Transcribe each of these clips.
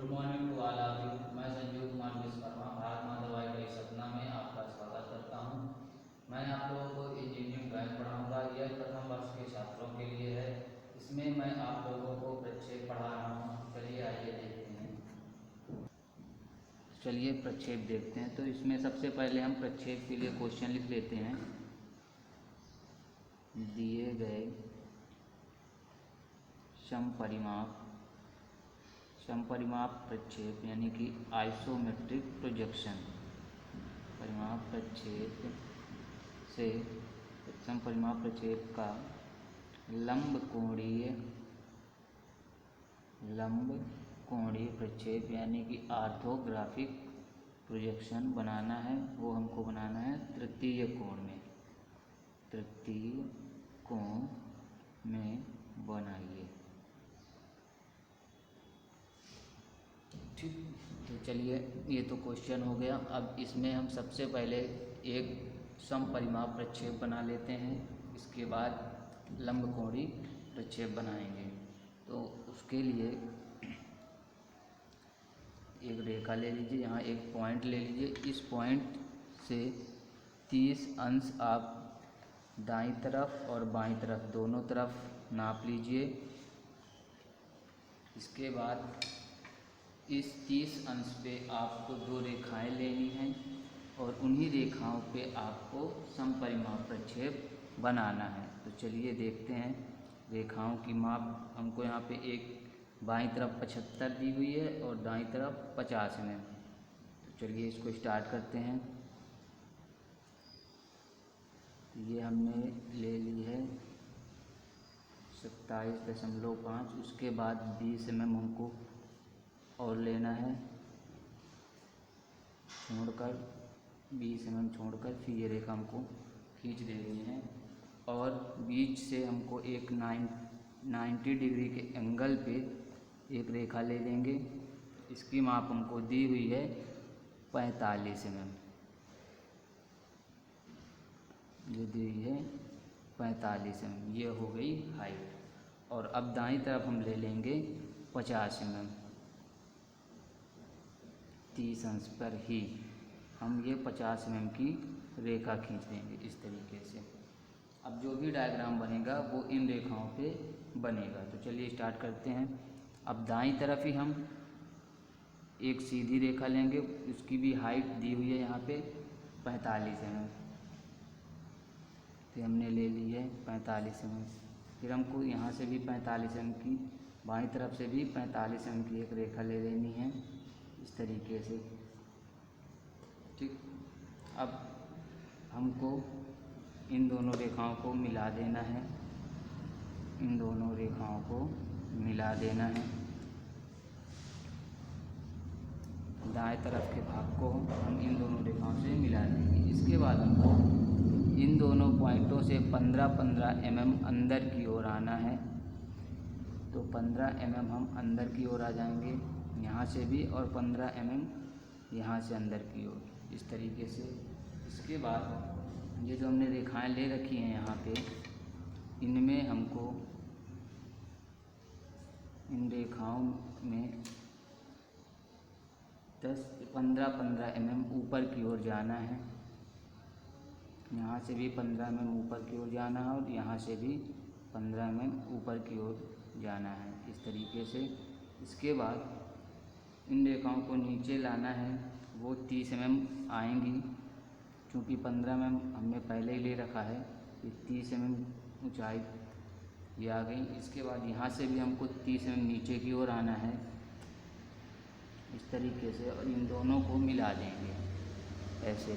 Good morning to all of you. मैं संजीव कुमार विश्वकर्मा भारत माता दवाई का सतना में आपका स्वागत करता हूं। मैं आप लोगों को इंजीनियरिंग ड्राइंग पढ़ाऊंगा। यह प्रथम वर्ष के छात्रों के लिए है। इसमें मैं आप लोगों को प्रक्षेप पढ़ा रहा हूँ। चलिए आइए देखते हैं। चलिए प्रक्षेप देखते हैं। तो इसमें सबसे पहले हम प्रक्षेप के लिए क्वेश्चन लिख लेते हैं। दिए गए समपरिमाप प्रक्षेप यानी कि आइसोमेट्रिक प्रोजेक्शन परिमाप प्रक्षेप से समपरिमाप प्रक्षेप का लंब कोणीय प्रक्षेप यानी कि ऑर्थोग्राफिक प्रोजेक्शन बनाना है। वो हमको बनाना है तृतीय कोण में बनाइए। ठीक, तो चलिए ये तो क्वेश्चन हो गया। अब इसमें हम सबसे पहले एक समपरिमाप प्रक्षेप बना लेते हैं, इसके बाद लंबकोणीय प्रक्षेप बनाएंगे। तो उसके लिए एक रेखा ले लीजिए, यहाँ एक पॉइंट ले लीजिए। इस पॉइंट से 30 अंश आप दाईं तरफ और बाईं तरफ दोनों तरफ नाप लीजिए। इसके बाद इस 30 अंश पे आपको दो रेखाएं लेनी हैं और उन्हीं रेखाओं पे आपको समपरिमाप प्रक्षेप बनाना है। तो चलिए देखते हैं रेखाओं की माप। हमको यहाँ पे एक बाईं तरफ 75 दी हुई है और दाईं तरफ 50 mm। तो चलिए इसको स्टार्ट करते हैं। ये हमने ले ली है 27.5। उसके बाद 20 mm हमको और लेना है छोड़कर, 20 mm छोड़कर फिर ये रेखा हमको खींच देनी है। और बीच से हमको एक 90 डिग्री के एंगल पे एक रेखा ले लेंगे। इसकी माप हमको दी हुई है 45 mm। ये दी हुई है 45 mm। ये हो गई हाइट। और अब दाईं तरफ हम ले लेंगे 50 mm। 30 अंश पर ही हम ये 50 mm की रेखा खींच देंगे इस तरीके से। अब जो भी डायग्राम बनेगा वो इन रेखाओं पे बनेगा। तो चलिए स्टार्ट करते हैं। अब दाईं तरफ ही हम एक सीधी रेखा लेंगे, उसकी भी हाइट दी हुई है यहाँ पे 45 mm। फिर हमने ले ली है 45 mm। फिर हमको यहाँ से भी 45 mm की, बाईं तरफ से भी 45 mm की एक रेखा ले लेनी है इस तरीके से। ठीक, अब हमको इन दोनों रेखाओं को मिला देना है। इन दोनों रेखाओं को मिला देना है। दाएं तरफ के भाग को हम इन दोनों रेखाओं से मिला देंगे। इसके बाद हमको इन दोनों पॉइंटों से 15-15 mm अंदर की ओर आना है। तो 15 mm हम अंदर की ओर आ जाएंगे यहाँ से भी, और 15 mm यहाँ से अंदर की ओर, इस तरीके से। इसके बाद ये जो हमने रेखाएं ले रखी हैं यहाँ पे, इनमें हमको इन रेखाओं में 15-15 mm ऊपर की ओर जाना है। यहाँ से भी 15 mm ऊपर की ओर जाना है और यहाँ से भी 15 mm ऊपर की ओर जाना है इस तरीके से। इसके बाद इन रेखाओं को नीचे लाना है। वो 30 mm आएंगी, क्योंकि 15 mm हमने पहले ही ले रखा है। ये 30 mm ऊंचाई ये आ गई। इसके बाद यहाँ से भी हमको 30 mm नीचे की ओर आना है इस तरीके से, और इन दोनों को मिला देंगे ऐसे।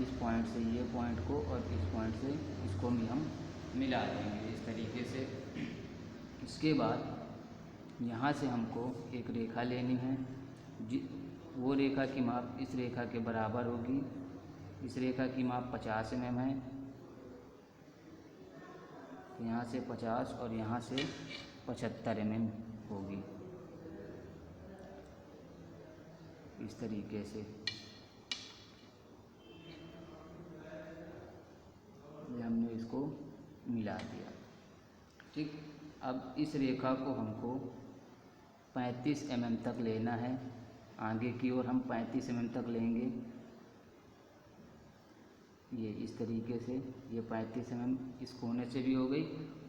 इस पॉइंट से ये पॉइंट को और इस पॉइंट से इसको भी हम मिला देंगे इस तरीके से। इसके बाद यहाँ से हमको एक रेखा लेनी है। वो रेखा की माप इस रेखा के बराबर होगी। इस रेखा की माप 50 mm है। यहाँ से 50 और यहाँ से 75 mm होगी इस तरीके से। ये हमने इसको मिला दिया। ठीक, अब इस रेखा को हमको 35 mm तक लेना है। आगे की ओर हम 35 mm तक लेंगे। ये इस तरीके से ये 35 mm इस कोने से भी हो गई,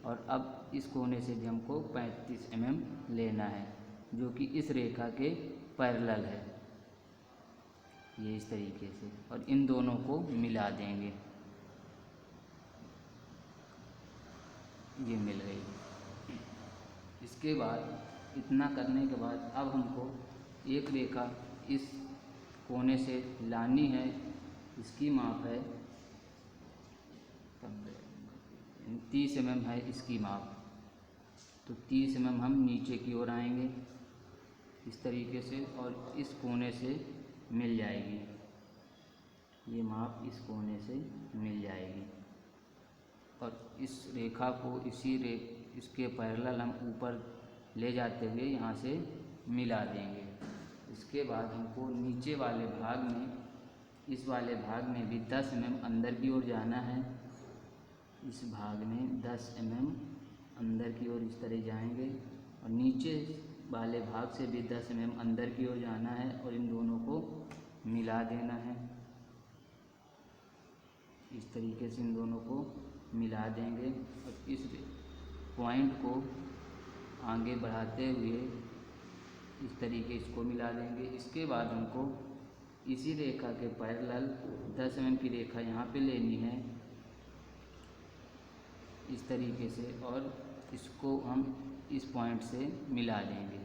और अब इस कोने से भी हमको 35 mm लेना है, जो कि इस रेखा के पैरेलल है। ये इस तरीके से, और इन दोनों को मिला देंगे। ये मिल गई। इसके बाद इतना करने के बाद अब हमको एक रेखा इस कोने से लानी है। इसकी माप है 30 mm है इसकी माप। तो 30 mm हम नीचे की ओर आएंगे इस तरीके से, और इस कोने से मिल जाएगी। ये माप इस कोने से मिल जाएगी, और इस रेखा को इसके पैरेलल हम ऊपर ले जाते हुए यहाँ से मिला देंगे। इसके बाद हमको नीचे वाले भाग में, इस वाले भाग में भी 10 mm अंदर की ओर जाना है। इस भाग में 10 mm अंदर की ओर इस तरह जाएंगे, और नीचे वाले भाग से भी 10 mm अंदर की ओर जाना है, और इन दोनों को मिला देना है। इस तरीके से इन दोनों को मिला देंगे, और इस पॉइंट को आगे बढ़ाते हुए इस तरीके इसको मिला देंगे। इसके बाद हमको इसी रेखा के पैरेलल 10 mm की रेखा यहाँ पे लेनी है इस तरीके से, और इसको हम इस पॉइंट से मिला देंगे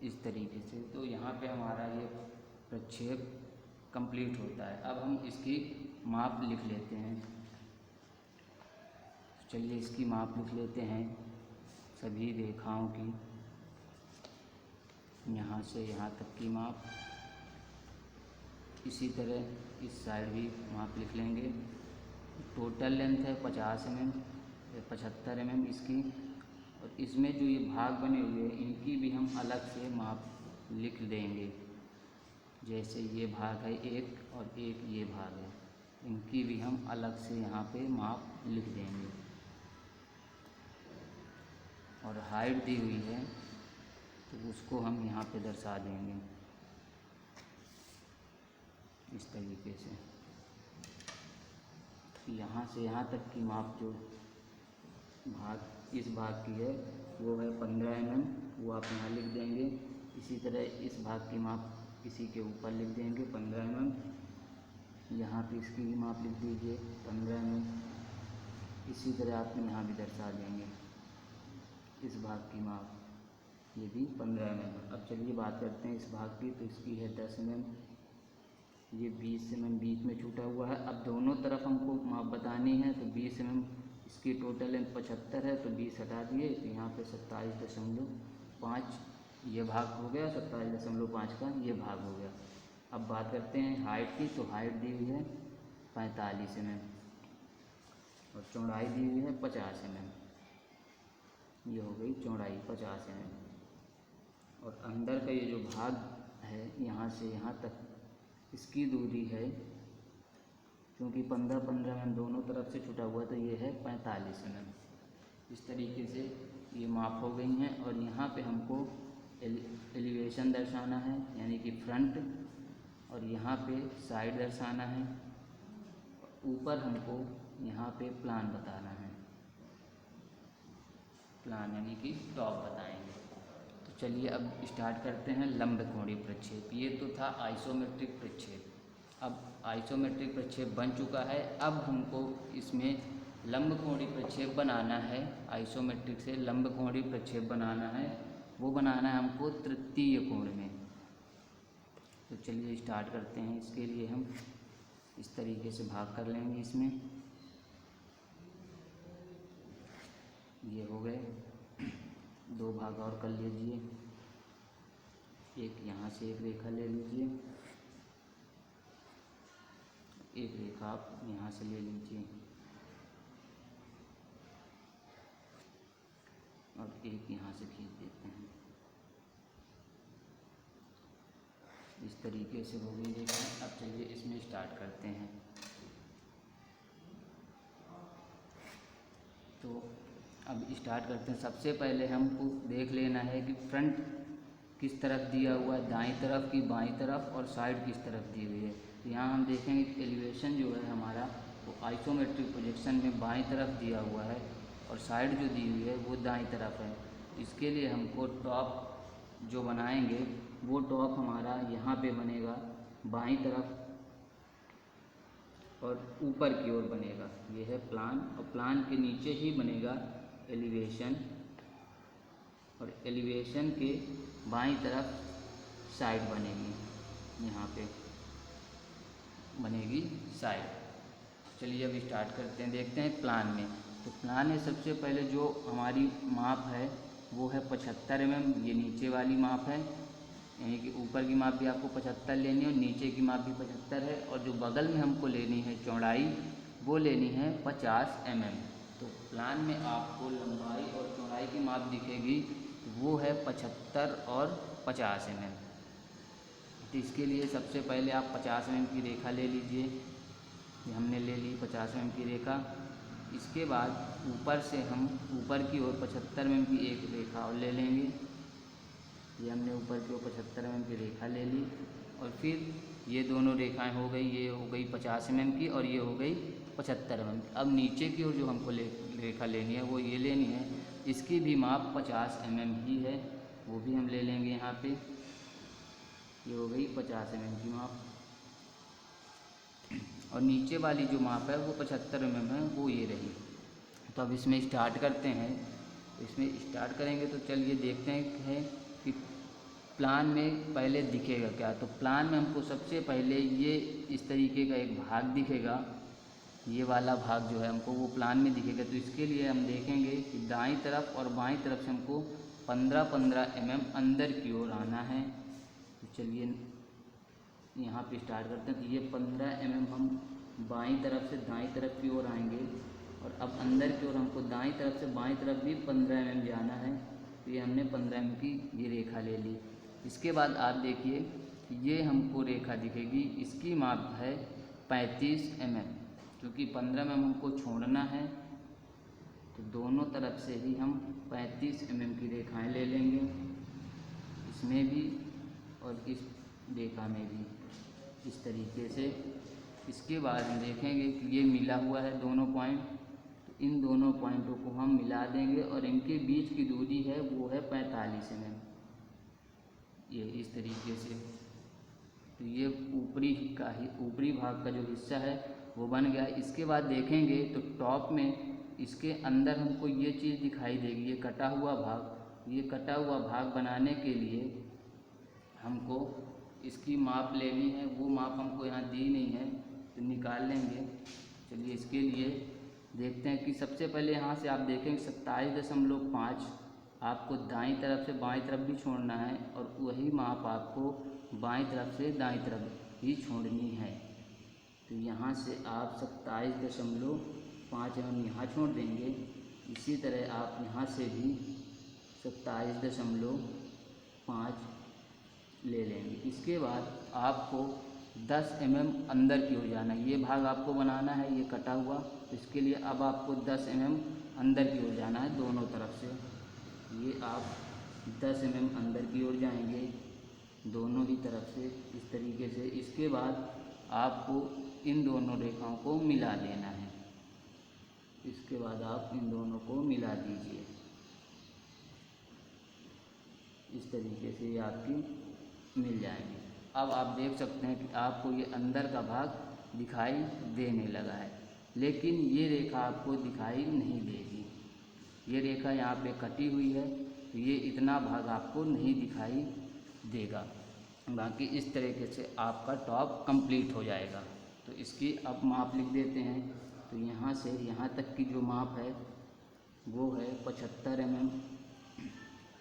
इस तरीके से। तो यहाँ पे हमारा ये प्रक्षेप कंप्लीट होता है। अब हम इसकी माप लिख लेते हैं। चलिए इसकी माप लिख लेते हैं सभी रेखाओं की। यहाँ से यहाँ तक की माप, इसी तरह इस साइड भी माप लिख लेंगे। टोटल लेंथ है 50 mm, 75 mm इसकी, और इसमें जो ये भाग बने हुए हैं इनकी भी हम अलग से माप लिख देंगे। जैसे ये भाग है एक, और एक ये भाग है, इनकी भी हम अलग से यहाँ पे माप लिख देंगे। और हाइट दी हुई है तो उसको हम यहाँ पे दर्शा देंगे इस तरीके से। यहाँ से यहाँ तक की माप जो भाग इस भाग की है वो है 15 mm, वो आप यहाँ लिख देंगे। इसी तरह इस भाग की माप इसी के ऊपर लिख देंगे 15 mm। यहाँ पे इसकी भी माप लिख दीजिए 15 mm। इसी तरह आप यहाँ भी दर्शा देंगे इस भाग की माप, ये भी 15 mm। अब चलिए बात करते हैं इस भाग की। तो इसकी है 10 mm, ये 20 mm बीच में छूटा हुआ है। अब दोनों तरफ हमको माप बतानी है, तो 20 mm इसकी टोटल लेंथ 75 है, तो 20 हटा दिए, तो यहाँ पे 27.5 ये भाग हो गया, 27.5 का ये भाग हो गया। अब बात करते हैं हाइट की। तो हाइट दी हुई है 45 mm, और चौड़ाई दी हुई है 50 mm। ये हो गई चौड़ाई 50 mm। और अंदर का ये जो भाग है यहाँ से यहाँ तक इसकी दूरी है, क्योंकि 15-15 mm दोनों तरफ से छुटा हुआ, तो ये है 45 mm। इस तरीके से ये माप हो गई हैं। और यहाँ पे हमको एलिवेशन दर्शाना है, यानी कि फ्रंट, और यहाँ पे साइड दर्शाना है। ऊपर हमको यहाँ पे प्लान बताना है, प्लान यानी कि टॉप बताएंगे। तो चलिए अब स्टार्ट करते हैं लंबकोणीय प्रक्षेप। ये तो था आइसोमेट्रिक प्रक्षेप। अब आइसोमेट्रिक प्रक्षेप बन चुका है, अब हमको इसमें लंबकोणीय प्रक्षेप बनाना है। आइसोमेट्रिक से लंबकोणीय प्रक्षेप बनाना है, वो बनाना है हमको तृतीय कोण में। तो चलिए स्टार्ट करते हैं। इसके लिए हम इस तरीके से भाग कर लेंगे इसमें। ये हो गए, दो भाग और कर लीजिए। एक यहाँ से एक रेखा ले लीजिए, एक रेखा आप यहाँ से ले लीजिए, और एक यहाँ से खींच देते हैं। इस तरीके से हो गई रेखा। अब चलिए इसमें स्टार्ट करते हैं। तो अब स्टार्ट करते हैं। सबसे पहले हमको देख लेना है कि फ्रंट किस तरफ दिया हुआ है, दाईं तरफ की बाईं तरफ, और साइड किस तरफ दी हुई है। तो यहाँ हम देखेंगे कि एलिवेशन जो है हमारा वो आइसोमेट्रिक प्रोजेक्शन में बाईं तरफ दिया हुआ है और साइड जो दी हुई है वो दाईं तरफ है। इसके लिए हमको टॉप जो बनाएंगे वो टॉप हमारा यहाँ पे बनेगा बाईं तरफ और ऊपर की ओर बनेगा। ये है प्लान, और प्लान के नीचे ही बनेगा एलिवेशन, और एलिवेशन के बाईं तरफ साइड बनेगी, यहाँ पे बनेगी साइड। चलिए अब स्टार्ट करते हैं, देखते हैं प्लान में। तो प्लान में सबसे पहले जो हमारी माप है वो है 75 mm। ये नीचे वाली माप है, यानी कि ऊपर की माप भी आपको 75 लेनी है और नीचे की माप भी 75 है, और जो बगल में हमको लेनी है चौड़ाई वो लेनी है 50 mm। तो प्लान में आपको लंबाई और चौड़ाई की माप दिखेगी, वो है 75 और 50 mm। तो इसके लिए सबसे पहले आप 50 mm की रेखा ले लीजिए। ये हमने ले ली 50 mm की रेखा। इसके बाद ऊपर से हम ऊपर की ओर 75 mm की एक रेखा और ले लेंगे। ये हमने ऊपर की ओर 75 mm की रेखा ले ली, और फिर ये दोनों रेखाएं हो गई, ये हो गई 50 mm की और ये हो गई 75 mm की। अब नीचे की ओर जो हमको रेखा लेनी है वो ये लेनी है, इसकी भी माप 50 mm ही है, वो भी हम ले लेंगे यहाँ पे। ये हो गई 50 mm की माप, और नीचे वाली जो माप है वो 75 mm है, वो ये रही। तो अब इसमें स्टार्ट करते हैं। इसमें स्टार्ट करेंगे तो चलिए देखते हैं कि प्लान में पहले दिखेगा क्या। तो प्लान में हमको सबसे पहले ये इस तरीके का एक भाग दिखेगा, ये वाला भाग जो है हमको वो प्लान में दिखेगा। तो इसके लिए हम देखेंगे कि दाईं तरफ और बाईं तरफ से हमको 15-15 mm अंदर की ओर आना है। तो चलिए यहाँ पे स्टार्ट करते हैं। तो ये 15 mm हम बाईं तरफ से दाईं तरफ की ओर आएंगे, और अब अंदर की ओर हमको दाईं तरफ से बाईं तरफ भी 15 mm जाना है। तो ये हमने 15 mm की ये रेखा ले ली। इसके बाद आप देखिए ये हमको रेखा दिखेगी, इसकी माप है 35 mm, क्योंकि 15 mm हमको छोड़ना है। तो दोनों तरफ से ही हम 35 mm की रेखाएं ले लेंगे, इसमें भी और इस रेखा में भी, इस तरीके से। इसके बाद हम देखेंगे कि ये मिला हुआ है दोनों पॉइंट, तो इन दोनों पॉइंटों को हम मिला देंगे, और इनके बीच की दूरी है वो है 45 mm, ये इस तरीके से। तो ये ऊपरी भाग का जो हिस्सा है वो बन गया। इसके बाद देखेंगे तो टॉप में इसके अंदर हमको ये चीज़ दिखाई देगी, ये कटा हुआ भाग। ये कटा हुआ भाग बनाने के लिए हमको इसकी माप लेनी है, वो माप हमको यहाँ दी नहीं है, तो निकाल लेंगे। चलिए इसके लिए देखते हैं कि सबसे पहले यहाँ से आप देखेंगे 27.5 आपको दाईं तरफ से बाईं तरफ भी छोड़ना है, और वही माप आपको बाईं तरफ से दाईं तरफ ही छोड़नी है। तो यहाँ से आप 27.5 हम यहाँ छोड़ देंगे। इसी तरह आप यहाँ से भी 27.5 ले लेंगे। इसके बाद आपको 10 mm अंदर की ओर जाना है, ये भाग आपको बनाना है ये कटा हुआ। इसके लिए अब आपको 10 mm अंदर की ओर जाना है दोनों तरफ से। ये आप 10 mm अंदर की ओर जाएंगे दोनों ही तरफ से, इस तरीके से। इसके बाद आपको इन दोनों रेखाओं को मिला देना है। इसके बाद आप इन दोनों को मिला दीजिए, इस तरीके से ये आपकी मिल जाएंगे। अब आप देख सकते हैं कि आपको ये अंदर का भाग दिखाई देने लगा है, लेकिन ये रेखा आपको दिखाई नहीं देगी। ये रेखा यहाँ पे कटी हुई है, तो ये इतना भाग आपको नहीं दिखाई देगा। बाकी इस तरीके से आपका टॉप कंप्लीट हो जाएगा। तो इसकी अब माप लिख देते हैं। तो यहाँ से यहाँ तक की जो माप है वो है 75 mm,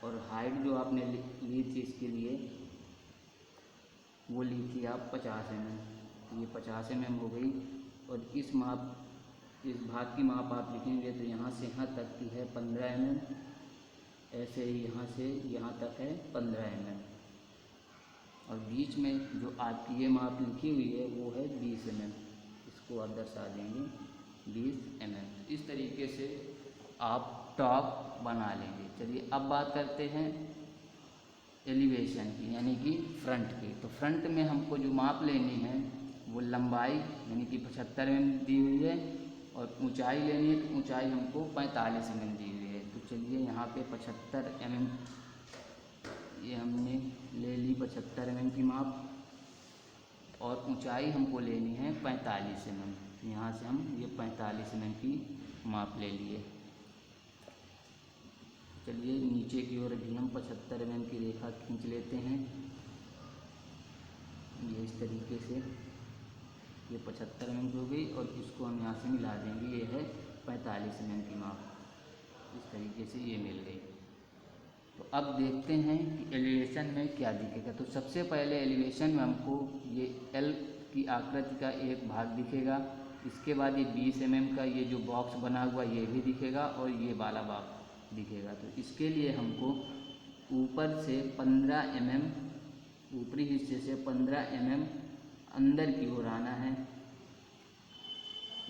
और हाइट जो आपने ली थी इसके लिए वो ली थी आप 50 mm। ये 50 mm हो गई, और इस भाग की माप आप लिखेंगे तो यहाँ से यहाँ तक की है 15 mm, ऐसे ही यहाँ से यहाँ तक है 15 mm, और बीच में जो आपकी ये माप लिखी हुई है वो है 20 mm। इसको आप दर्शा देंगे 20 mm। इस तरीके से आप टॉप बना लेंगे। चलिए अब बात करते हैं एलिवेशन की, यानी कि फ्रंट की। तो फ्रंट में हमको जो माप लेनी है वो लंबाई यानी कि 75 mm दी हुई है, और ऊंचाई लेनी है तो ऊंचाई हमको 45 mm दी हुई है। तो चलिए यहाँ पे 75 mm ये हमने ले ली 75 mm की माप, और ऊंचाई हमको लेनी है 45 mm। तो यहाँ से हम ये 45 mm की माप ले लिए। चलिए नीचे की ओर भी हम 75 mm की रेखा खींच लेते हैं। ये इस तरीके से ये 75 mm की हो गई, और इसको हम यहाँ से मिला देंगे। ये है 45 mm की माप, इस तरीके से ये मिल गई। तो अब देखते हैं कि एलिवेशन में क्या दिखेगा। तो सबसे पहले एलिवेशन में हमको ये एल की आकृति का एक भाग दिखेगा। इसके बाद ये 20 mm का ये जो बॉक्स बना हुआ ये भी दिखेगा, और ये वाला बॉक्स दिखेगा। तो इसके लिए हमको ऊपर से 15 mm, ऊपरी हिस्से से 15 mm अंदर की ओर आना है।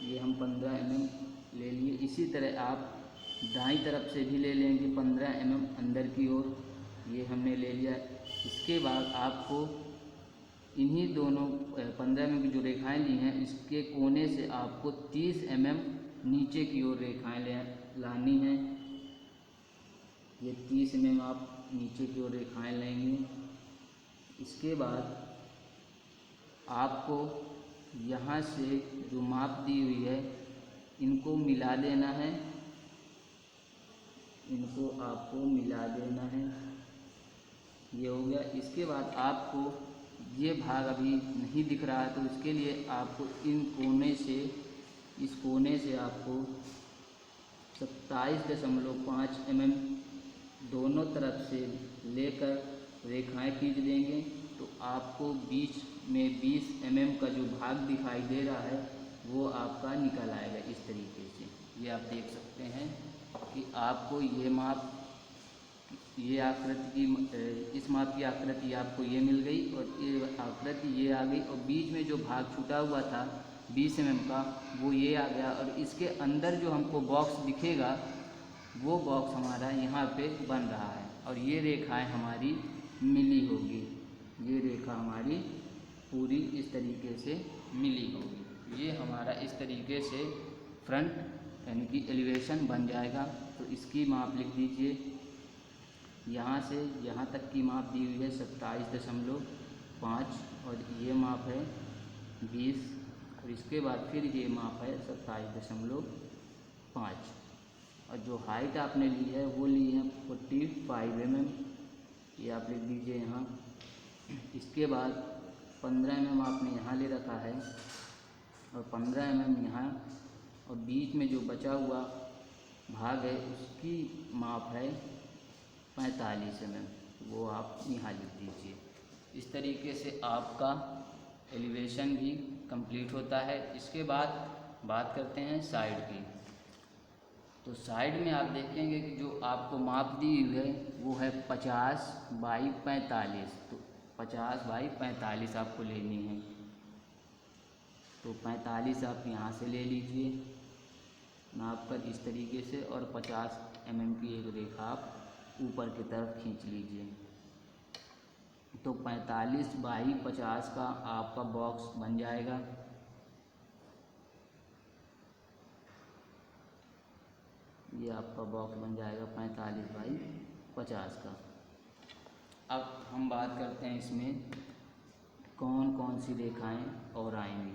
ये हम 15 mm ले लिए। इसी तरह आप दाईं तरफ से भी ले लेंगे 15 mm अंदर की ओर, ये हमने ले लिया। इसके बाद आपको इन्हीं दोनों 15 mm की जो रेखाएं ली हैं इसके कोने से आपको 30 mm नीचे की ओर रेखाएं लानी हैं। ये 30 mm आप नीचे की ओर रेखाएं लेंगे। इसके बाद आपको यहाँ से जो माप दी हुई है इनको मिला देना है, इनको आपको मिला देना है। ये हो गया। इसके बाद आपको ये भाग अभी नहीं दिख रहा है, तो इसके लिए आपको इन कोने से, इस कोने से आपको 27.5 mm दोनों तरफ से लेकर रेखाएं खींच देंगे। तो आपको बीच में 20 mm का जो भाग दिखाई दे रहा है वो आपका निकल आएगा इस तरीके से। ये आप देख सकते हैं कि आपको ये माप, ये आकृति की, इस माप की आकृति आपको ये मिल गई, और ये आकृति ये आ गई, और बीच में जो भाग छूटा हुआ था 20 mm का वो ये आ गया। और इसके अंदर जो हमको बॉक्स दिखेगा वो बॉक्स हमारा यहाँ पे बन रहा है, और ये रेखाएं हमारी मिली होगी। ये रेखा हमारी पूरी इस तरीके से मिली होगी। ये हमारा इस तरीके से फ्रंट यानी कि एलिवेशन बन जाएगा। तो इसकी माप लिख दीजिए। यहाँ से यहाँ तक की माप दी हुई है 27.5, और ये माप है 20, और इसके बाद फिर ये माप है 27.5, और जो हाइट आपने ली है वो ली है 45 mm। ये आप लिख दीजिए यहाँ। इसके बाद 15 mm आपने यहाँ ले रखा है, और 15 mm यहाँ, और बीच में जो बचा हुआ भाग है उसकी माप है 45 mm, वो आप यहाँ लिख दीजिए। इस तरीके से आपका एलिवेशन भी कंप्लीट होता है। इसके बाद बात करते हैं साइड की। तो साइड में आप देखेंगे कि जो आपको माप दी हुई है वो है 50/45। तो 50/45 आपको लेनी है। तो 45 आप यहाँ से ले लीजिए नाप कर इस तरीके से, और 50 mm की एक रेखा आप ऊपर की तरफ खींच लीजिए। तो 45/50 का आपका बॉक्स बन जाएगा। ये आपका बॉक्स बन जाएगा 45/50 का। अब हम बात करते हैं इसमें कौन कौन सी रेखाएं और आएंगी।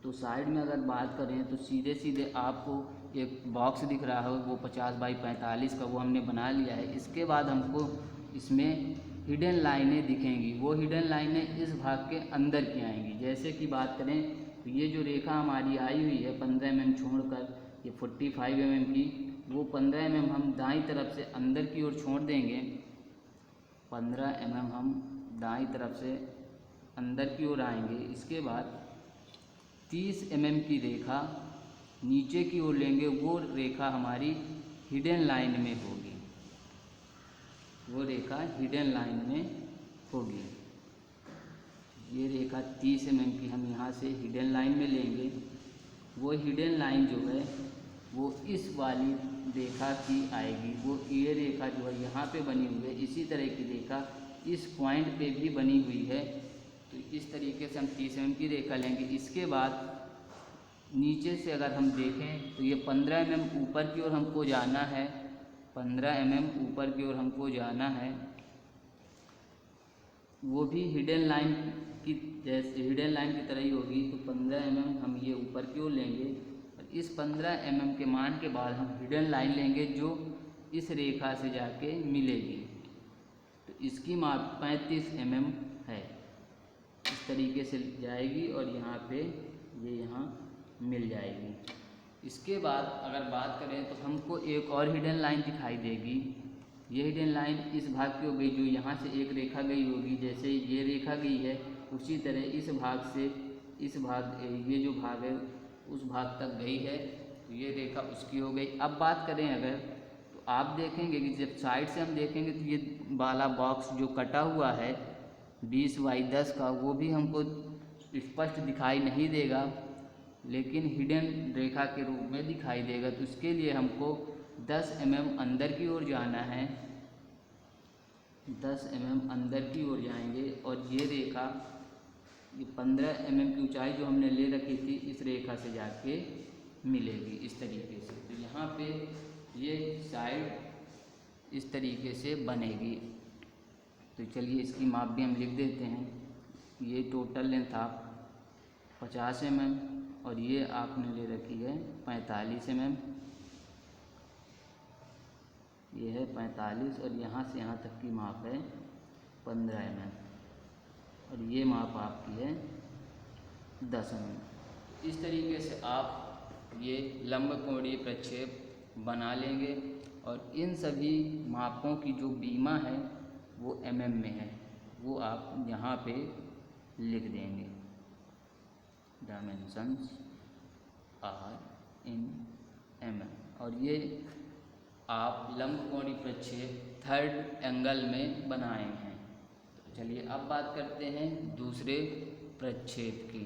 तो साइड में अगर बात करें तो सीधे सीधे आपको एक बॉक्स दिख रहा है वो 50/45 का, वो हमने बना लिया है। इसके बाद हमको इसमें हिडन लाइनें दिखेंगी। वो हिडन लाइनें इस भाग के अंदर की आएंगी। जैसे कि बात करें तो ये जो रेखा हमारी आई हुई है 15 mm छोड़कर, ये 45 mm की, वो 15 mm हम दाईं तरफ से अंदर की ओर छोड़ देंगे। 15 mm हम दाईं तरफ से अंदर की ओर आएंगे। इसके बाद 30 mm की रेखा नीचे की ओर लेंगे। वो रेखा हमारी हिडन लाइन में होगी, वो रेखा हिडन लाइन में होगी। ये रेखा 30 mm की हम यहाँ से हिडन लाइन में लेंगे। वो हिडन लाइन जो है वो इस वाली रेखा की आएगी। वो ये रेखा जो है यहाँ पे बनी हुई है, इसी तरह की रेखा इस पॉइंट पे भी बनी हुई है। तो इस तरीके से हम 30 mm की रेखा लेंगे। इसके बाद नीचे से अगर हम देखें तो ये 15 mm ऊपर की ओर हमको जाना है, 15 mm ऊपर की ओर हमको जाना है। वो भी हिडन लाइन की जैसे हिडन लाइन की तरह ही होगी। तो 15 mm हम ये ऊपर की ओर लेंगे और इस 15 mm के मान के बाद हम हिडन लाइन लेंगे जो इस रेखा से जाके मिलेगी। तो इसकी माप 35 mm है। इस तरीके से जाएगी और यहाँ पे ये यहाँ मिल जाएगी। इसके बाद अगर बात करें तो हमको एक और हिडन लाइन दिखाई देगी। ये हिडन लाइन इस भाग की हो गई, जो यहाँ से एक रेखा गई होगी। जैसे ये रेखा गई है उसी तरह इस भाग से इस भाग ये जो भाग है उस भाग तक गई है। तो ये रेखा उसकी हो गई। अब बात करें अगर तो आप देखेंगे कि जब साइड से हम देखेंगे तो ये वाला बॉक्स जो कटा हुआ है 20x10 का, वो भी हमको स्पष्ट दिखाई नहीं देगा, लेकिन हिडन रेखा के रूप में दिखाई देगा। तो इसके लिए हमको 10 mm अंदर की ओर जाना है। 10 mm अंदर की ओर जाएंगे और ये रेखा ये 15 mm की ऊंचाई जो हमने ले रखी थी इस रेखा से जाके मिलेगी इस तरीके से। तो यहाँ पे ये साइड इस तरीके से बनेगी। तो चलिए इसकी माप भी हम लिख देते हैं। ये टोटल लेंथ आप 50 mm और ये आपने ले रखी है 45 mm। ये है 45 और यहाँ से यहाँ तक की माप है 15 mm और ये माप आपकी है 10 mm। इस तरीके से आप ये लंबकोणीय प्रक्षेप बना लेंगे और इन सभी मापों की जो बीमा है वो mm में है, वो आप यहाँ पे लिख देंगे। Dimensions are in mm। और ये आप लंबकोणीय प्रक्षेप थर्ड एंगल में बनाए हैं। तो चलिए अब बात करते हैं दूसरे प्रक्षेप की।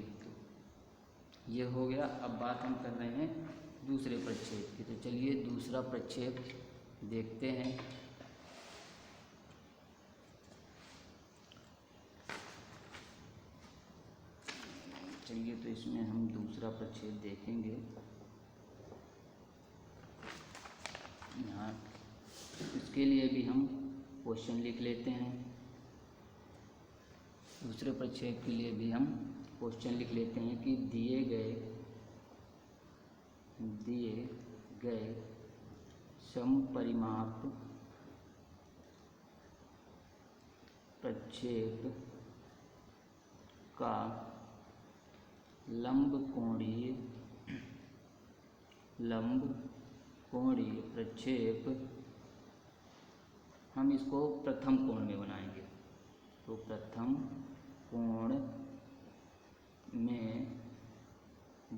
ये हो गया। अब बात हम कर रहे हैं दूसरे प्रक्षेप की। तो चलिए दूसरा प्रक्षेप देखते हैं। चलिए तो इसमें हम दूसरा प्रक्षेप देखेंगे। यहाँ इसके लिए भी हम क्वेश्चन लिख लेते हैं। दूसरे प्रक्षेप के लिए भी हम क्वेश्चन लिख लेते हैं कि दिए गए समपरिमाप प्रक्षेप का लंबकोणीय प्रक्षेप, हम इसको प्रथम कोण में बनाएंगे। तो प्रथम कोण में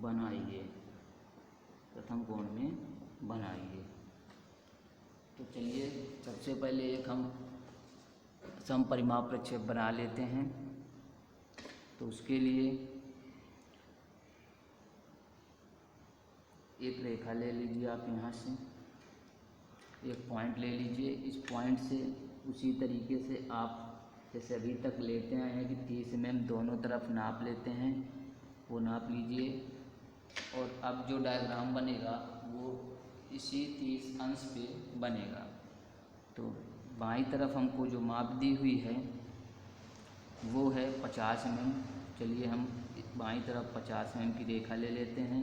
बनाइए, प्रथम कोण में बनाइए। तो चलिए सबसे पहले एक हम समपरिमाप प्रक्षेप बना लेते हैं। तो उसके लिए एक रेखा ले लीजिए आप, यहाँ से एक पॉइंट ले लीजिए। इस पॉइंट से उसी तरीके से आप जैसे अभी तक लेते आए हैं कि 30 mm दोनों तरफ नाप लेते हैं, वो नाप लीजिए। और अब जो डायग्राम बनेगा वो इसी 30 अंश पे बनेगा। तो बाईं तरफ हमको जो माप दी हुई है वो है 50 mm। चलिए हम बाईं तरफ 50 mm की रेखा ले लेते हैं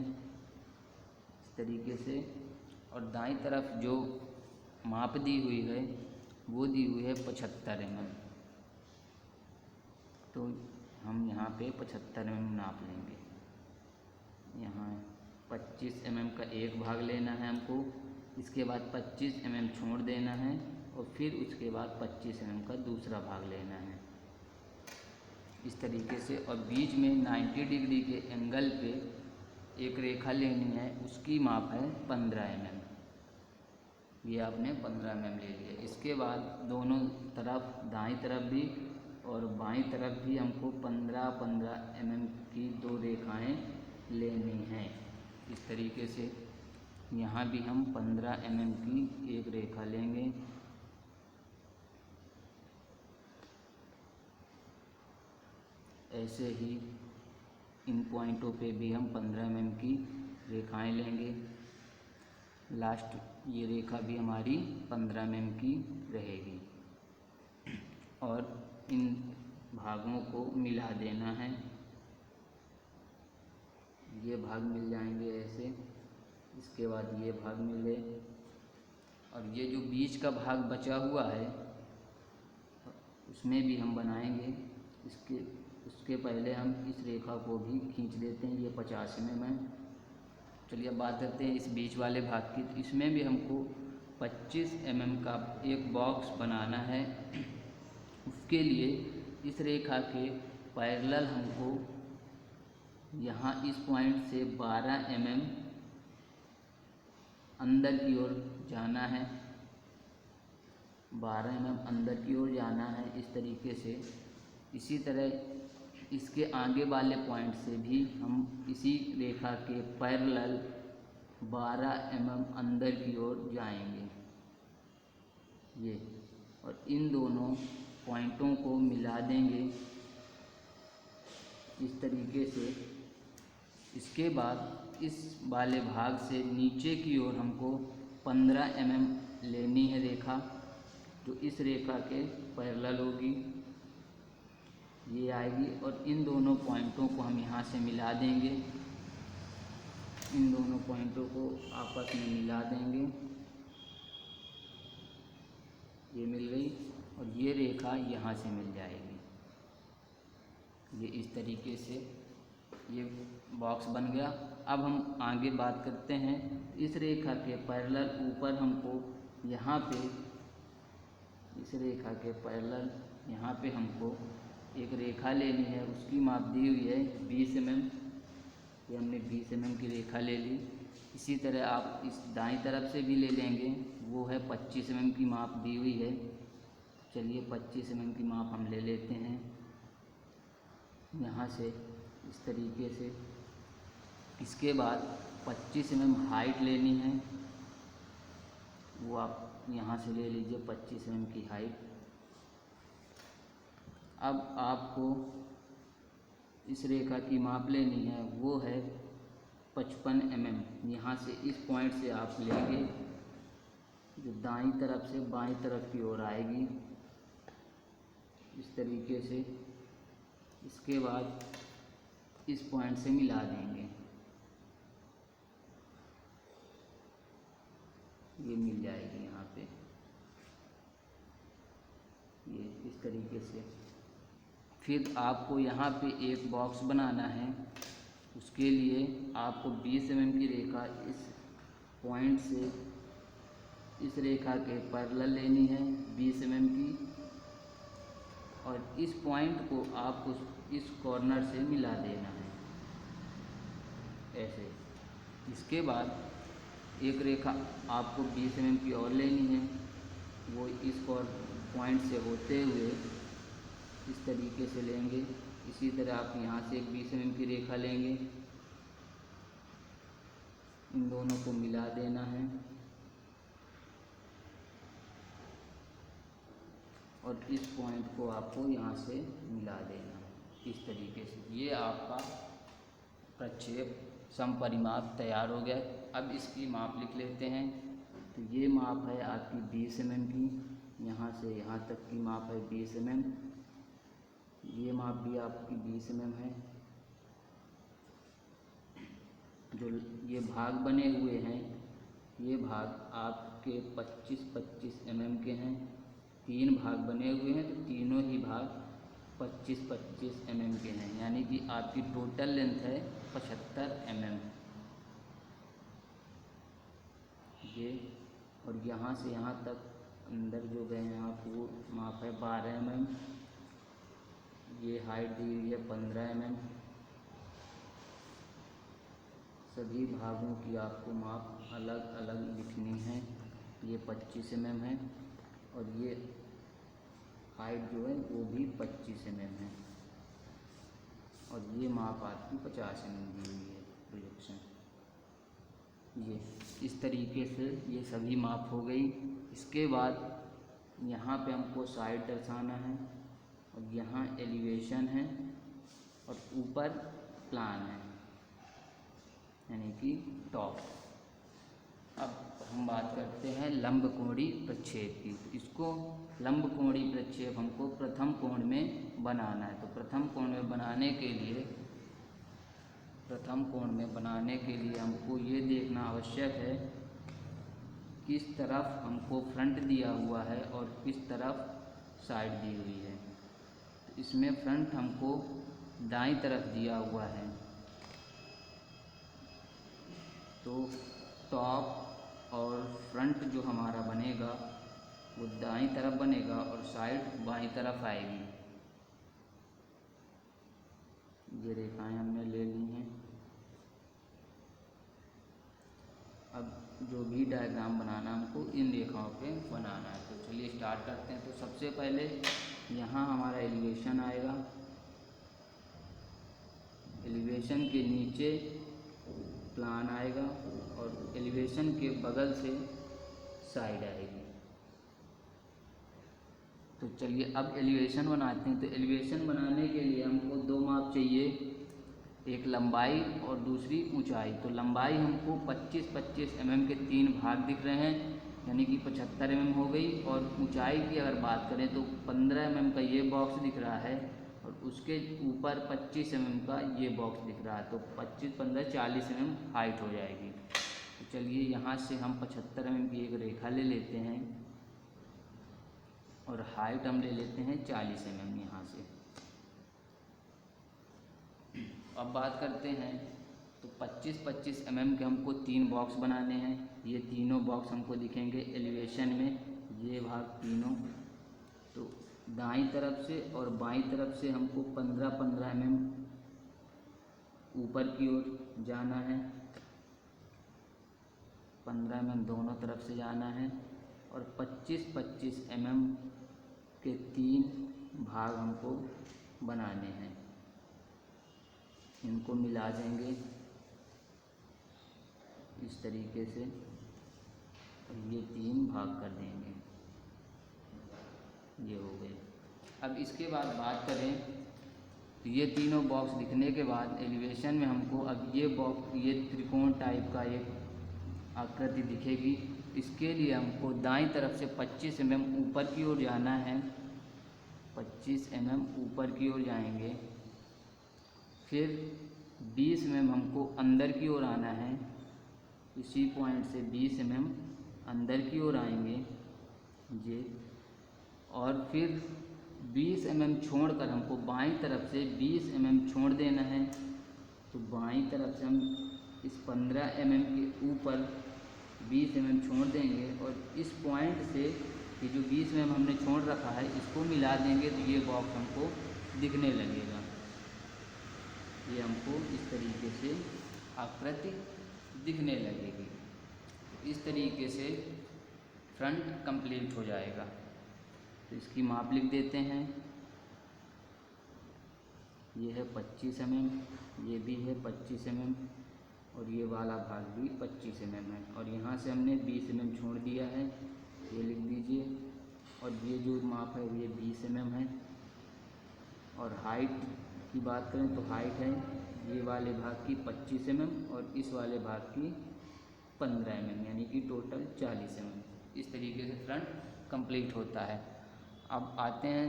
इस तरीके से। और दाईं तरफ जो माप दी हुई है वो दी हुई है 75 mm। तो हम यहाँ पे 75 mm नाप लेंगे। यहाँ 25 mm का एक भाग लेना है हमको, इसके बाद 25 mm छोड़ देना है और फिर उसके बाद 25 mm का दूसरा भाग लेना है इस तरीके से। और बीच में 90 डिग्री के एंगल पे एक रेखा लेनी है, उसकी माप है 15 mm। ये आपने 15 mm ले लिया। इसके बाद दोनों तरफ दाईं तरफ भी और बाईं तरफ भी हमको 15-15 mm की दो रेखाएं लेनी हैं इस तरीके से। यहाँ भी हम 15 mm की एक रेखा लेंगे। ऐसे ही इन पॉइंटों पे भी हम 15 mm की रेखाएं लेंगे। लास्ट ये रेखा भी हमारी 15 mm की रहेगी और इन भागों को मिला देना है। ये भाग मिल जाएंगे ऐसे, इसके बाद ये भाग मिले और ये जो बीच का भाग बचा हुआ है उसमें भी हम बनाएंगे। उसके पहले हम इस रेखा को भी खींच देते हैं। ये 50 mm है। चलिए अब बात करते हैं इस बीच वाले भाग की। तो इसमें भी हमको 25 mm का एक बॉक्स बनाना है। उसके लिए इस रेखा के पैरेलल हमको यहाँ इस पॉइंट से 12 mm अंदर की ओर जाना है। 12 mm अंदर की ओर जाना है इस तरीके से। इसी तरह इसके आगे वाले पॉइंट से भी हम इसी रेखा के पैरेलल 12 mm अंदर की ओर जाएंगे। ये और इन दोनों पॉइंटों को मिला देंगे इस तरीके से। इसके बाद इस वाले भाग से नीचे की ओर हमको 15 mm लेनी है रेखा, जो इस रेखा के पैरेलल होगी। ये आएगी और इन दोनों पॉइंटों को हम यहाँ से मिला देंगे। इन दोनों पॉइंटों को आपस में मिला देंगे। ये मिल गई और ये रेखा यहाँ से मिल जाएगी। ये इस तरीके से ये बॉक्स बन गया। अब हम आगे बात करते हैं। इस रेखा के पैरेलल ऊपर हमको यहाँ पे, इस रेखा के पैरेलल यहाँ पे हमको एक रेखा लेनी है। उसकी माप दी हुई है 20 mm। ये हमने 20 mm की रेखा ले ली। इसी तरह आप इस दाईं तरफ से भी ले लेंगे, वो है 25 mm की माप दी हुई है। चलिए 25 mm की माप हम ले लेते हैं यहाँ से इस तरीके से। इसके बाद 25 mm हाइट लेनी है, वो आप यहाँ से ले लीजिए 25 mm की हाइट। अब आपको इस रेखा की माप लेनी है, वो है 55 mm। यहाँ से इस पॉइंट से आप लेंगे, जो दाईं तरफ से बाईं तरफ की ओर आएगी इस तरीके से। इसके बाद इस पॉइंट से मिला देंगे, ये मिल जाएगी यहाँ पे, ये इस तरीके से। फिर आपको यहाँ पे एक बॉक्स बनाना है। उसके लिए आपको 20 mm की रेखा इस पॉइंट से इस रेखा के पैरेलल लेनी है 20 mm की, और इस पॉइंट को आपको इस कॉर्नर से मिला देना है ऐसे। इसके बाद एक रेखा आपको 20 mm की और लेनी है, वो इस पॉइंट से होते हुए इस तरीके से लेंगे। इसी तरह आप यहाँ से एक 20 mm की रेखा लेंगे, इन दोनों को मिला देना है और इस पॉइंट को आपको यहाँ से मिला देना है इस तरीके से। ये आपका प्रक्षेप समपरिमाप तैयार हो गया। अब इसकी माप लिख लेते हैं। तो ये माप है आपकी 20 mm की, यहाँ से यहाँ तक की माप है 20 mm। ये माप भी आपकी 20 mm है। जो ये भाग बने हुए हैं, ये भाग आपके 25-25 mm के हैं। 3 भाग बने हुए हैं, तो तीनों ही भाग 25-25 mm के हैं, यानी कि आपकी टोटल लेंथ है 75 mm। ये और यहाँ से यहाँ तक अंदर जो गए हैं आप, वो माप है 12 mm। ये हाइट दी हुई है 15 mm। सभी भागों की आपको माप अलग अलग लिखनी है। ये 25 mm है और ये हाइट जो है वो भी 25 mm है, और ये माप आपकी 50 mm दी हुई है प्रोजेक्शन। ये इस तरीके से ये सभी माप हो गई। इसके बाद यहाँ पे हमको साइड दर्शाना है और यहाँ एलिवेशन है और ऊपर प्लान है यानी कि टॉप। अब हम बात करते हैं लंबकोणी प्रक्षेप की। तो इसको लंबकोणी प्रक्षेप हमको प्रथम कोण में बनाना है। तो प्रथम कोण में बनाने के लिए हमको ये देखना आवश्यक है किस तरफ हमको फ्रंट दिया हुआ है और किस तरफ साइड दी हुई है। तो इसमें फ्रंट हमको दाईं तरफ दिया हुआ है, तो टॉप और फ्रंट जो हमारा बनेगा वो दाईं तरफ बनेगा और साइड बाईं तरफ आएगी। ये रेखाएं हमने ले ली हैं। अब जो भी डायग्राम बनाना हमको इन रेखाओं पे बनाना है। तो चलिए स्टार्ट करते हैं। तो सबसे पहले यहाँ हमारा एलिवेशन आएगा, एलिवेशन के नीचे प्लान आएगा और एलिवेशन के बगल से साइड आएगी। तो चलिए अब एलिवेशन बनाते हैं। तो एलिवेशन बनाने के लिए हमको दो माप चाहिए, एक लंबाई और दूसरी ऊंचाई। तो लंबाई हमको 25-25 mm के 3 भाग दिख रहे हैं यानी कि 75 mm हो गई। और ऊंचाई की अगर बात करें तो 15 mm का ये बॉक्स दिख रहा है और उसके ऊपर 25 mm का ये बॉक्स दिख रहा है। तो 25, 15, 40 mm हाइट हो जाएगी। तो चलिए यहाँ से हम 75 mm की एक रेखा ले लेते हैं और हाइट हम ले लेते हैं 40 mm यहाँ से। अब बात करते हैं। तो 25-25 mm के हमको 3 बॉक्स बनाने हैं। ये तीनों बॉक्स हमको दिखेंगे एलिवेशन में, ये भाग तीनों। तो दाईं तरफ से और बाईं तरफ से हमको 15-15 mm ऊपर की ओर जाना है, 15 mm दोनों तरफ से जाना है। और 25-25 mm के 3 भाग हमको बनाने हैं। इनको मिला देंगे इस तरीके से और ये 3 भाग कर देंगे, ये हो गए। अब इसके बाद बात करें तो ये तीनों बॉक्स दिखने के बाद एलिवेशन में हमको अब ये बॉक्स, ये त्रिकोण टाइप का एक आकृति दिखेगी। इसके लिए हमको दाईं तरफ से 25 mm ऊपर की ओर जाना है, 25 mm ऊपर की ओर जाएंगे। फिर 20 mm हमको अंदर की ओर आना है, इसी पॉइंट से 20 mm अंदर की ओर आएंगे ये। और फिर 20 mm छोड़कर हमको बाईं तरफ से 20 mm छोड़ देना है। तो बाईं तरफ से हम इस 15 mm के ऊपर 20 mm छोड़ देंगे और इस पॉइंट से ये जो 20 mm हमने छोड़ रखा है इसको मिला देंगे। तो ये बॉक्स हमको दिखने लगेगा। ये हमको इस तरीके से आकृति दिखने लगेगी। इस तरीके से फ्रंट कंप्लीट हो जाएगा। तो इसकी माप लिख देते हैं। ये है 25 mm, ये भी है 25 mm और ये वाला भाग भी 25 mm है। और यहाँ से हमने 20 mm छोड़ दिया है, ये लिख दीजिए। और ये जो माप है ये 20 mm है। और हाइट की बात करें तो हाइट है ये वाले भाग की 25 mm और इस वाले भाग की 15 mm यानी कि टोटल 40 mm। इस तरीके से फ्रंट कंप्लीट होता है। अब आते हैं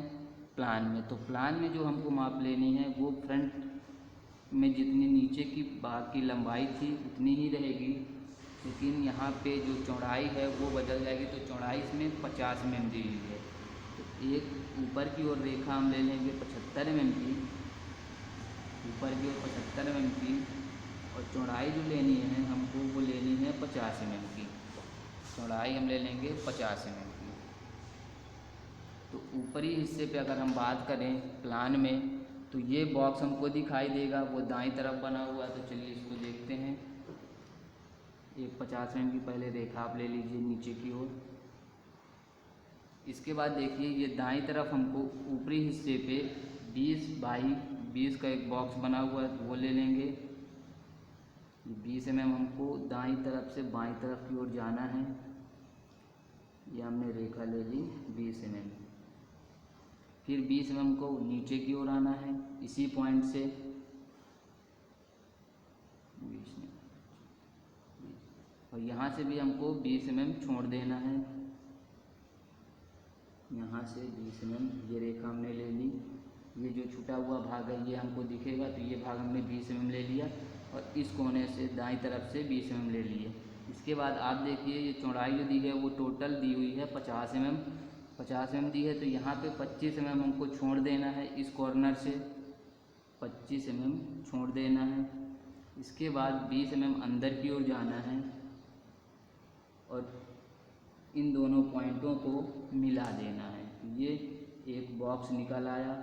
प्लान में। तो प्लान में जो हमको माप लेनी है वो फ्रंट में जितनी नीचे की भाग की लंबाई थी उतनी ही रहेगी, लेकिन यहाँ पे जो चौड़ाई है वो बदल जाएगी। तो चौड़ाई इसमें 50 mm दी हुई है। तो एक ऊपर की ओर रेखा हम ले लेंगे 75 mm की, ऊपर की ओर 75 mm की। और चौड़ाई जो लेनी है हमको वो लेनी है 50 mm की। चौड़ाई हम ले लेंगे 50 mm की। तो ऊपरी हिस्से पे अगर हम बात करें प्लान में तो ये बॉक्स हमको दिखाई देगा, वो दाईं तरफ बना हुआ है। तो चलिए इसको देखते हैं। एक 50 mm की पहले रेखा आप ले लीजिए नीचे की ओर। इसके बाद देखिए ये दाईं तरफ हमको ऊपरी हिस्से पे 20 बाई 20 का एक बॉक्स बना हुआ है, वो ले लेंगे। 20 mm हमको दाईं तरफ से बाईं तरफ की ओर जाना है। ये हमने रेखा ले ली 20 mm। फिर 20 mm को नीचे की ओर आना है इसी पॉइंट से 20 और यहाँ से भी हमको 20 mm छोड़ देना है। यहाँ से 20 mm ये रेखा हमने ले ली। ये जो छुटा हुआ भाग है ये हमको दिखेगा, तो ये भाग हमने 20 mm ले लिया और इस कोने से दाईं तरफ से 20 mm ले लिए। इसके बाद आप देखिए ये चौड़ाई जो दी है वो टोटल दी हुई है 50 mm। 50 mm दी है, तो यहाँ पे 25 mm हमको छोड़ देना है। इस कॉर्नर से 25 mm छोड़ देना है। इसके बाद 20 mm अंदर की ओर जाना है और इन दोनों पॉइंटों को मिला देना है। ये एक बॉक्स निकल आया,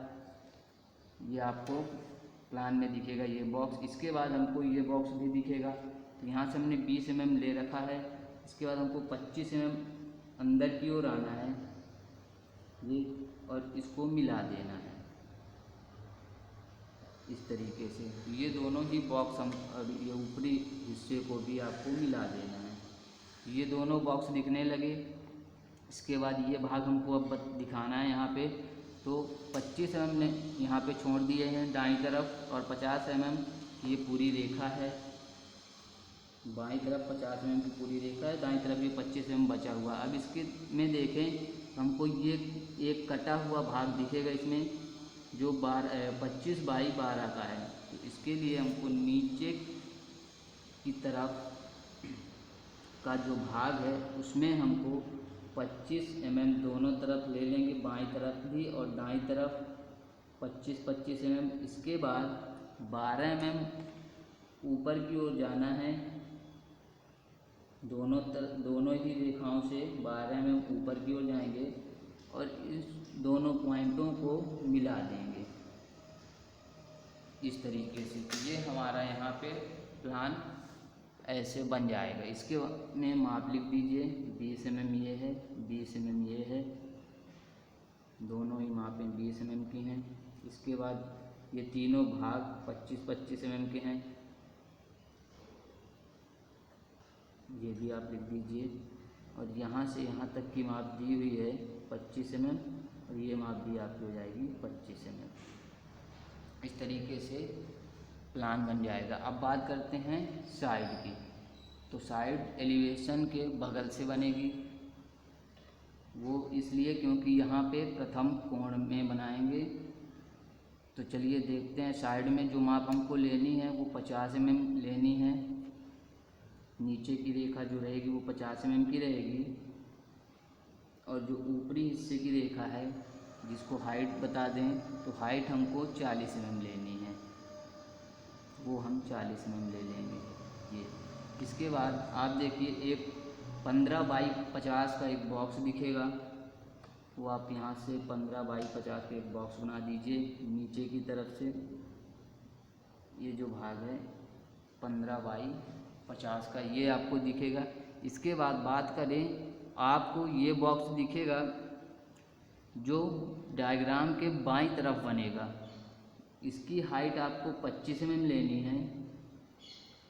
ये आपको प्लान में दिखेगा ये बॉक्स। इसके बाद हमको ये बॉक्स भी दिखेगा। तो यहाँ से हमने 20 mm ले रखा है। इसके बाद हमको 25 mm अंदर की ओर आना है ये, और इसको मिला देना है इस तरीके से। तो ये दोनों ही बॉक्स हम, और ये ऊपरी हिस्से को भी आपको मिला देना है। ये दोनों बॉक्स दिखने लगे। इसके बाद ये भाग हमको अब दिखाना है यहाँ पे। तो 25 mm ने यहाँ पे छोड़ दिए हैं दाईं तरफ और 50 mm ये पूरी रेखा है। बाईं तरफ 50 mm की पूरी रेखा है, दाईं तरफ ये 25 mm बचा हुआ। अब इसके में देखें हमको ये एक कटा हुआ भाग दिखेगा इसमें, जो 25 बाई 12 का है। तो इसके लिए हमको नीचे की तरफ का जो भाग है उसमें हमको 25 mm दोनों तरफ ले लेंगे, बाईं तरफ भी और दाईं तरफ 25-25 mm। इसके बाद 12 mm ऊपर की ओर जाना है। दोनों ही रेखाओं से 12 mm ऊपर की ओर जाएंगे और इस दोनों पॉइंटों को मिला देंगे इस तरीके से। तो ये हमारा यहाँ पे प्लान ऐसे बन जाएगा। इसके में माप लिख दीजिए, 20 mm ये है, 20 mm ये है, दोनों ही मापें 20 mm की हैं। इसके बाद ये तीनों भाग 25-25 mm के हैं, ये भी आप लिख दीजिए। और यहाँ से यहाँ तक की माप दी हुई है 25 mm और ये माप भी आपकी हो जाएगी 25 mm। इस तरीके से प्लान बन जाएगा। अब बात करते हैं साइड की। तो साइड एलिवेशन के बगल से बनेगी, वो इसलिए क्योंकि यहाँ पे प्रथम कोण में बनाएंगे। तो चलिए देखते हैं साइड में जो माप हमको लेनी है वो 50 mm लेनी है। नीचे की रेखा जो रहेगी वो 50 mm की रहेगी और जो ऊपरी हिस्से की रेखा है जिसको हाइट बता दें, तो हाइट हमको 40 mm लेनी है, वो हम 40 mm ले लेंगे ये। इसके बाद आप देखिए एक 15 बाई 50 का एक बॉक्स दिखेगा, वो आप यहाँ से 15 बाई 50 का एक बॉक्स बना दीजिए। नीचे की तरफ से ये जो भाग है 15 बाई 50 का ये आपको दिखेगा। इसके बाद बात करें, आपको ये बॉक्स दिखेगा जो डायग्राम के बाईं तरफ बनेगा। इसकी हाइट आपको 25 mm लेनी है।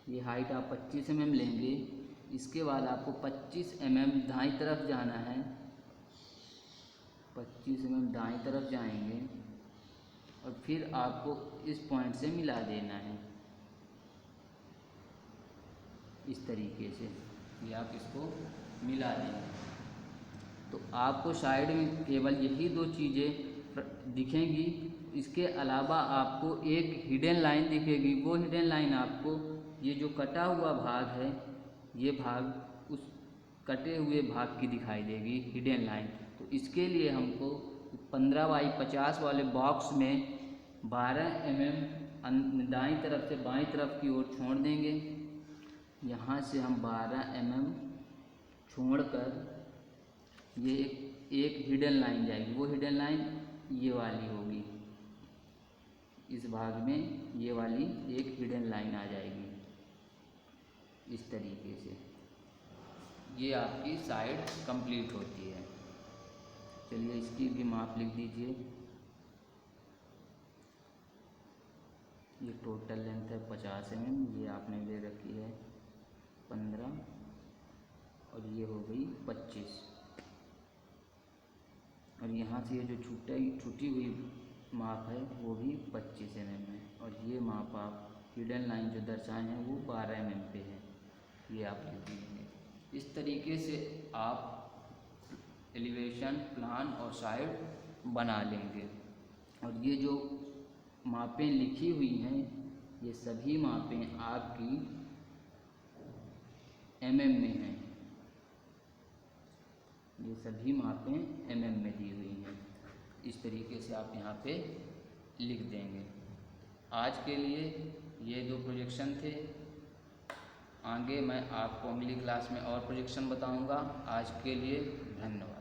ये हाइट आप 25 mm लेंगे। इसके बाद आपको 25 mm दाईं तरफ जाना है, 25 mm दाईं तरफ जाएंगे और फिर आपको इस पॉइंट से मिला देना है इस तरीके से। ये आप इसको मिला देंगे तो आपको साइड में केवल यही दो चीज़ें दिखेंगी। इसके अलावा आपको एक हिडन लाइन दिखेगी। वो हिडन लाइन आपको ये जो कटा हुआ भाग है, ये भाग उस कटे हुए भाग की दिखाई देगी हिडन लाइन। तो इसके लिए हमको 15 बाई 50 वाले बॉक्स में 12 mm दाईं तरफ से बाईं तरफ की ओर छोड़ देंगे। यहाँ से हम 12 mm छोड़कर ये एक हिडन लाइन जाएगी। वो हिडन लाइन ये वाली होगी, इस भाग में ये वाली एक हिडन लाइन आ जाएगी इस तरीके से। ये आपकी साइड कंप्लीट होती है। चलिए इसकी भी माप लिख दीजिए। ये टोटल लेंथ है 50 mm, ये आपने ले रखी है 15 और ये हो गई 25। और यहाँ से ये जो छूटी हुई माप है वो भी 25 mm है। और ये माप आप हिडन लाइन जो दर्शाए हैं वो 12 mm पे है, ये आप लिख दीजिए। इस तरीके से आप एलिवेशन, प्लान और साइड बना लेंगे। और ये जो मापें लिखी हुई हैं ये सभी मापें आपकी mm में हैं, ये सभी मापें mm में दी हुई हैं। इस तरीके से आप यहाँ पे लिख देंगे। आज के लिए ये 2 प्रोजेक्शन थे। आगे मैं आपको अगली क्लास में और प्रोजेक्शन बताऊंगा। आज के लिए धन्यवाद।